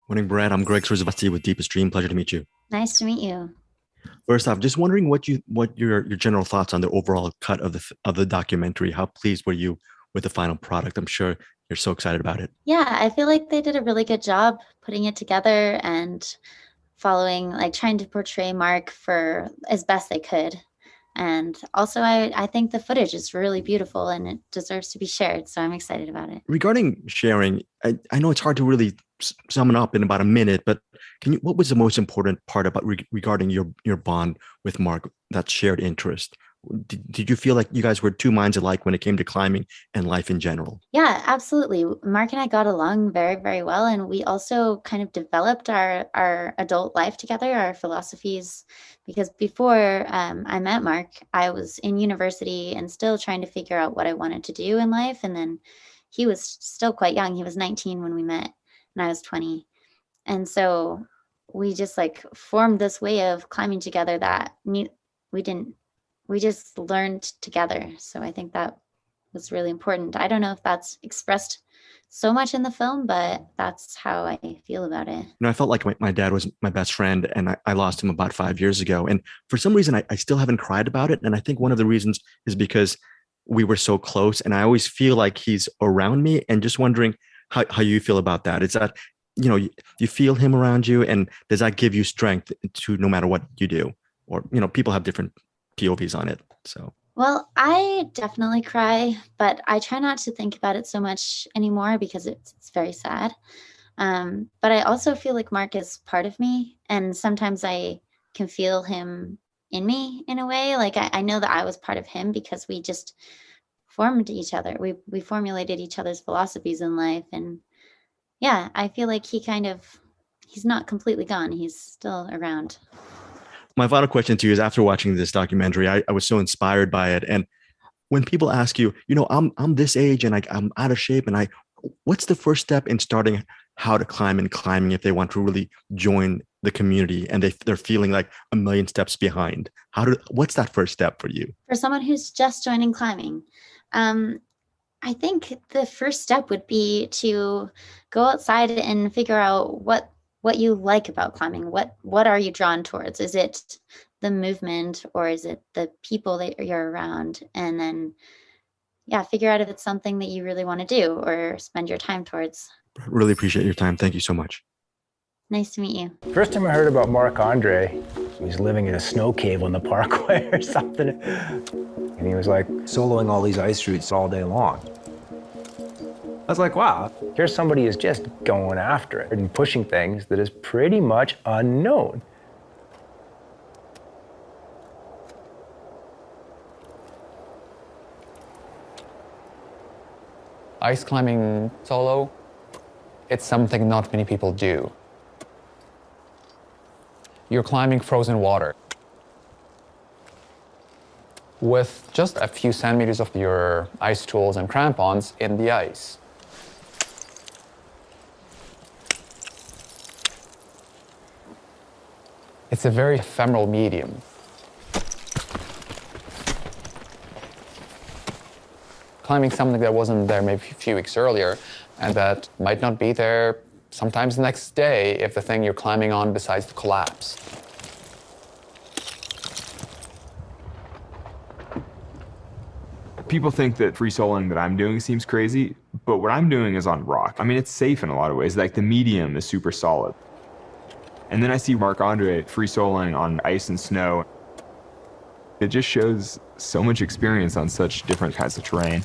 Morning, Brad. I'm Greg Srzewski with Deepest Dream. Pleasure to meet you. Nice to meet you. First off, just wondering what your general thoughts on the overall cut of the documentary. How pleased were you with the final product? I'm sure you're so excited about it. Yeah, I feel like they did a really good job putting it together and following, like trying to portray Mark for as best they could. And also, I think the footage is really beautiful and it deserves to be shared. So I'm excited about it. Regarding sharing, I know it's hard to really sum it up in about a minute, but what was the most important part about regarding your bond with Mark, that shared interest? Did you feel like you guys were two minds alike when it came to climbing and life in general? Yeah, absolutely. Mark and I got along very, very well. And we also kind of developed our adult life together, our philosophies, because before I met Mark, I was in university and still trying to figure out what I wanted to do in life. And then he was still quite young. He was 19 when we met, and I was 20. And so we just like formed this way of climbing together that we didn't, we just learned together. So I think that was really important. I don't know if that's expressed so much in the film, but that's how I feel about it. I felt like my dad was my best friend, and I lost him about 5 years ago. And for some reason, I still haven't cried about it. And I think one of the reasons is because we were so close, and I always feel like he's around me. And just wondering how you feel about that. Is that, you feel him around you, and does that give you strength to no matter what you do? Or, people have different POVs on it. So. Well, I definitely cry, but I try not to think about it so much anymore because it's very sad. But I also feel like Mark is part of me, and sometimes I can feel him in me in a way. Like I know that I was part of him because we just formed each other. We formulated each other's philosophies in life, and yeah, I feel like he's not completely gone. He's still around. My final question to you is, after watching this documentary, I was so inspired by it. And when people ask you, I'm this age and I'm out of shape, and what's the first step in starting how to climb and climbing if they want to really join the community and they're feeling like a million steps behind? What's that first step for you? For someone who's just joining climbing, I think the first step would be to go outside and figure out what you like about climbing. What are you drawn towards? Is it the movement, or is it the people that you're around? And then, yeah, figure out if it's something that you really want to do or spend your time towards. Really appreciate your time. Thank you so much. Nice to meet you. First time I heard about Marc-Andre, he was living in a snow cave on the parkway or something. And he was like soloing all these ice routes all day long. I was like, wow. Here's somebody who's just going after it and pushing things that is pretty much unknown. Ice climbing solo, it's something not many people do. You're climbing frozen water with just a few centimeters of your ice tools and crampons in the ice. It's a very ephemeral medium. Climbing something that wasn't there maybe a few weeks earlier, and that might not be there sometimes the next day if the thing you're climbing on decides to collapse. People think that free soloing that I'm doing seems crazy, but what I'm doing is on rock. I mean, it's safe in a lot of ways. Like, the medium is super solid. And then I see Marc-Andre free soloing on ice and snow. It just shows so much experience on such different kinds of terrain.